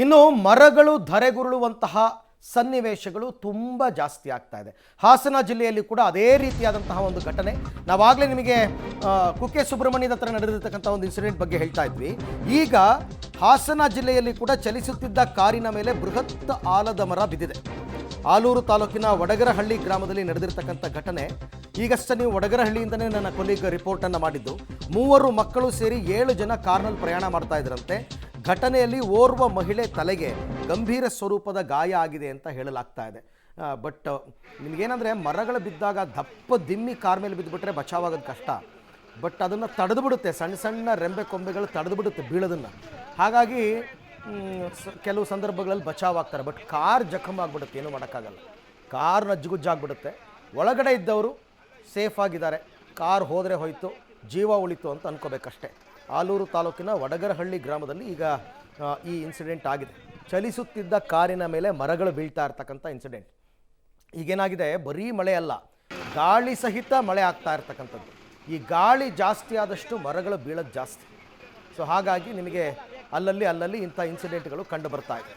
ಇನ್ನು ಮರಗಳು ಧರೆಗುರುಳುವಂತಹ ಸನ್ನಿವೇಶಗಳು ತುಂಬ ಜಾಸ್ತಿ ಆಗ್ತಾ ಇದೆ. ಹಾಸನ ಜಿಲ್ಲೆಯಲ್ಲಿ ಕೂಡ ಅದೇ ರೀತಿಯಾದಂತಹ ಒಂದು ಘಟನೆ. ನಾವಾಗಲೇ ನಿಮಗೆ ಕುಕ್ಕೆ ಸುಬ್ರಹ್ಮಣ್ಯದ ಹತ್ರ ನಡೆದಿರ್ತಕ್ಕಂಥ ಒಂದು ಇನ್ಸಿಡೆಂಟ್ ಬಗ್ಗೆ ಹೇಳ್ತಾ ಇದ್ವಿ. ಈಗ ಹಾಸನ ಜಿಲ್ಲೆಯಲ್ಲಿ ಕೂಡ ಚಲಿಸುತ್ತಿದ್ದ ಕಾರಿನ ಮೇಲೆ ಬೃಹತ್ ಆಲದ ಮರ ಬಿದ್ದಿದೆ. ಆಲೂರು ತಾಲೂಕಿನ ವಡಗರಹಳ್ಳಿ ಗ್ರಾಮದಲ್ಲಿ ನಡೆದಿರ್ತಕ್ಕಂಥ ಘಟನೆ. ಈಗಷ್ಟೇ ನೀವು ವಡಗರಹಳ್ಳಿಯಿಂದನೇ ನನ್ನ ಕೊಲೀಗ್ ರಿಪೋರ್ಟನ್ನು ಮಾಡಿದ್ದು. 3 ಮಕ್ಕಳು ಸೇರಿ 7 ಜನ ಕಾರ್ನಲ್ಲಿ ಪ್ರಯಾಣ ಮಾಡ್ತಾ ಇದ್ರಂತೆ. ಘಟನೆಯಲ್ಲಿ ಓರ್ವ ಮಹಿಳೆ ತಲೆಗೆ ಗಂಭೀರ ಸ್ವರೂಪದ ಗಾಯ ಆಗಿದೆ ಅಂತ ಹೇಳಲಾಗ್ತಾ ಇದೆ. ಬಟ್ ನಿಮಗೇನಂದರೆ ಮರಗಳು ಬಿದ್ದಾಗ ದಪ್ಪ ದಿಮ್ಮಿ ಕಾರ್ ಮೇಲೆ ಬಿದ್ದುಬಿಟ್ರೆ ಬಚಾವಾಗೋದು ಕಷ್ಟ. ಬಟ್ ಅದನ್ನು ತಡೆದು ಬಿಡುತ್ತೆ, ಸಣ್ಣ ಸಣ್ಣ ರೆಂಬೆ ಕೊಂಬೆಗಳು ತಡೆದು ಬಿಡುತ್ತೆ ಬೀಳೋದನ್ನು. ಹಾಗಾಗಿ ಕೆಲವು ಸಂದರ್ಭಗಳಲ್ಲಿ ಬಚಾವಾಗ್ತಾರೆ. ಬಟ್ ಕಾರ್ ಜಖಮ್ ಆಗಿಬಿಡುತ್ತೆ, ಏನೂ ಮಾಡೋಕ್ಕಾಗಲ್ಲ. ಕಾರ್ ನಜ್ಜುಗುಜ್ಜಾಗ್ಬಿಡುತ್ತೆ. ಒಳಗಡೆ ಇದ್ದವರು ಸೇಫ್ ಆಗಿದ್ದಾರೆ, ಕಾರ್ ಹೋದರೆ ಹೋಯ್ತು, ಜೀವ ಉಳಿತು ಅಂತ ಅನ್ಕೋಬೇಕಷ್ಟೆ. ಆಲೂರು ತಾಲೂಕಿನ ವಡಗರಹಳ್ಳಿ ಗ್ರಾಮದಲ್ಲಿ ಈಗ ಈ ಇನ್ಸಿಡೆಂಟ್ ಆಗಿದೆ. ಚಲಿಸುತ್ತಿದ್ದ ಕಾರಿನ ಮೇಲೆ ಮರಗಳು ಬೀಳ್ತಾ ಇರ್ತಕ್ಕಂಥ ಇನ್ಸಿಡೆಂಟ್. ಈಗೇನಾಗಿದೆ, ಬರೀ ಮಳೆ ಅಲ್ಲ, ಗಾಳಿ ಸಹಿತ ಮಳೆ ಆಗ್ತಾ ಇರ್ತಕ್ಕಂಥದ್ದು. ಈ ಗಾಳಿ ಜಾಸ್ತಿ ಆದಷ್ಟು ಮರಗಳು ಬೀಳೋದು ಜಾಸ್ತಿ. ಸೊ ಹಾಗಾಗಿ ನಿಮಗೆ ಅಲ್ಲಲ್ಲಿ ಇಂಥ ಇನ್ಸಿಡೆಂಟ್ಗಳು ಕಂಡು ಬರ್ತಾ ಇದೆ.